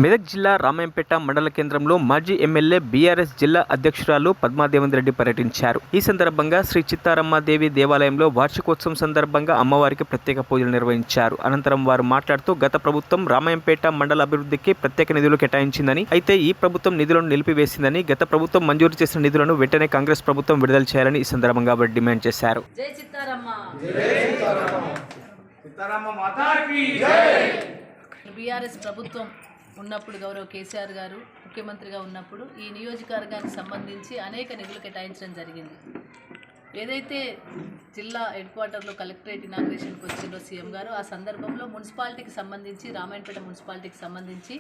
మెదక్ జిల్లా రామాయంపేట మండల కేంద్రంలో మాజీ ఎమ్మెల్యే బీఆర్ఎస్ జిల్లా అధ్యక్షురాలు పద్మాదేవేంద్ర రెడ్డి పర్యటించారు. ఈ సందర్భంగా శ్రీ చిత్తారమ్మదేవి దేవాలయంలో వార్షికోత్సవం సందర్భంగా అమ్మవారికి ప్రత్యేక పూజలు నిర్వహించారు. అనంతరం వారు మాట్లాడుతూ గత ప్రభుత్వం రామాయంపేట మండల అభివృద్ధికి ప్రత్యేక నిధులు కేటాయించిందని, అయితే ఈ ప్రభుత్వం నిధులను నిలిపివేసిందని, గత ప్రభుత్వం మంజూరు చేసిన నిధులను వెంటనే కాంగ్రెస్ ప్రభుత్వం విడుదల చేయాలని ఈ సందర్భంగా వారు డిమాండ్ చేశారు. జై చిత్తారమ్మ. బీఆర్ఎస్ ప్రభుత్వం ఉన్నప్పుడు గౌరవ కేసీఆర్ గారు ముఖ్యమంత్రిగా ఉన్నప్పుడు ఈ నియోజకవర్గానికి సంబంధించి అనేక నిధులు కేటాయించడం జరిగింది. ఏదైతే జిల్లా హెడ్ క్వార్టర్లో కలెక్టరేట్ ఇనాగ్రేషన్కి వచ్చిందో సీఎం గారు, ఆ సందర్భంలో మున్సిపాలిటీకి సంబంధించి రామాయంపేట మున్సిపాలిటీకి సంబంధించి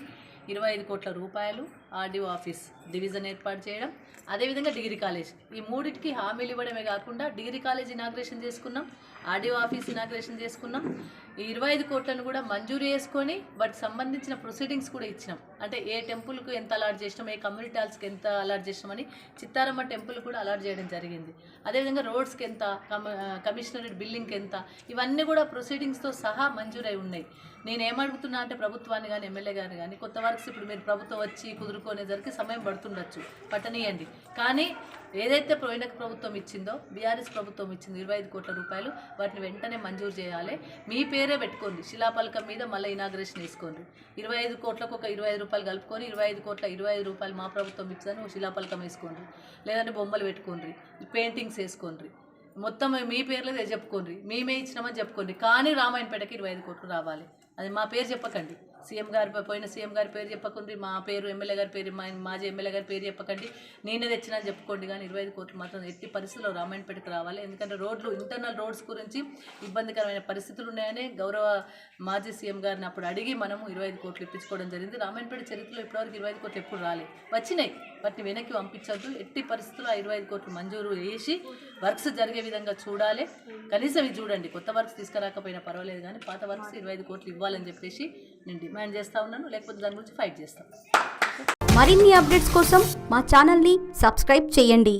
25 కోట్ల రూపాయలు ఆర్డీఓ ఆఫీస్ డివిజన్ ఏర్పాటు చేయడం, అదేవిధంగా డిగ్రీ కాలేజ్, ఈ మూడింటికి హామీలు ఇవ్వడమే కాకుండా డిగ్రీ కాలేజ్ ఇనాగ్రేషన్ చేసుకున్నాం, ఆర్డీఓ ఆఫీస్ ఇనాగ్రేషన్ చేసుకున్నాం. ఈ 25 కోట్లను కూడా మంజూరు చేసుకొని వాటికి సంబంధించిన ప్రొసీడింగ్స్ కూడా ఇచ్చినాం. అంటే ఏ టెంపుల్కు ఎంత అలాట్ చేసినాం, ఏ కమ్యూనిటీ హాల్స్కి ఎంత అలాట్ చేసినామని చిత్తారమ్మ టెంపుల్ కూడా అలాట్ చేయడం జరిగింది. అదేవిధంగా రోడ్స్కి ఎంత, కమిషనరేట్ బిల్డింగ్కి ఎంత, ఇవన్నీ కూడా ప్రొసీడింగ్స్తో సహా మంజూరై ఉన్నాయి. నేనేమడుగుతున్నా అంటే ప్రభుత్వాన్ని కానీ ఎమ్మెల్యే గారిని కానీ కొత్త వర్క్స్ ఇప్పుడు మీరు ప్రభుత్వం వచ్చి కుదురుకునేసరికి సమయం పడుతుండొచ్చు, పట్టనీయండి. కానీ ఏదైతే పోయిన ప్రభుత్వం ఇచ్చిందో, బీఆర్ఎస్ ప్రభుత్వం ఇచ్చింది 25 కోట్ల రూపాయలు, వాటిని వెంటనే మంజూరు చేయాలి. మీ పేరే పెట్టుకోండి, శిలాపలకం మీద మళ్ళీ ఇనాగ్రేషన్ వేసుకోండి. 25 కోట్లకు ఒక 25 రూపాయలు కలుపుకొని 25 కోట్ల 25 రూపాయలు మా ప్రభుత్వం ఇచ్చిందని శిలాపలకం వేసుకోండి, లేదంటే బొమ్మలు పెట్టుకోండి, పెయింటింగ్స్ వేసుకోండి, మొత్తం మీ పేర్లే చెప్పుకోండి, మేమే ఇచ్చినామని చెప్పుకోండి. కానీ రామాయణపేటకి 25 కోట్లు రావాలి. అది మా పేరు చెప్పకండి, సీఎం గారి పోయిన సీఎం గారి పేరు చెప్పకండి, మా పేరు ఎమ్మెల్యే గారి పేరు, మాజీ ఎమ్మెల్యే గారి పేరు చెప్పకండి, నేనే తెచ్చినా చెప్పుకోండి. కానీ 25 కోట్లు మాత్రం ఎట్టి పరిస్థితుల్లో రామాయణపేటకు రావాలి. ఎందుకంటే రోడ్లు, ఇంటర్నల్ రోడ్స్ గురించి ఇబ్బందికరమైన పరిస్థితులు ఉన్నాయని గౌరవ మాజీ సీఎం గారిని అప్పుడు అడిగి మనము 25 కోట్లు ఇప్పించుకోవడం జరిగింది. రామాయణపేట చరిత్రలో ఇప్పటివరకు 25 కోట్లు ఎప్పుడు రాలేదు, వచ్చినాయి, వాటిని వెనక్కి పంపించద్దు. ఎట్టి పరిస్థితుల్లో 25 కోట్లు మంజూరు వేసి వర్క్స్ జరిగే విధంగా చూడాలి. కనీసం ఇది చూడండి, కొత్త వర్క్స్ తీసుకురాకపోయినా పర్వాలేదు, కానీ పాత వర్క్స్ 25 కోట్లు ఇవ్వాలని చెప్పేసి నేను డిమాండ్ చేస్తూ ఉన్నాను. లేకపోతే దాని గురించి ఫైట్ చేస్తాను. మరిన్ని అప్డేట్స్ కోసం మా ఛానల్ని సబ్స్క్రైబ్ చేయండి.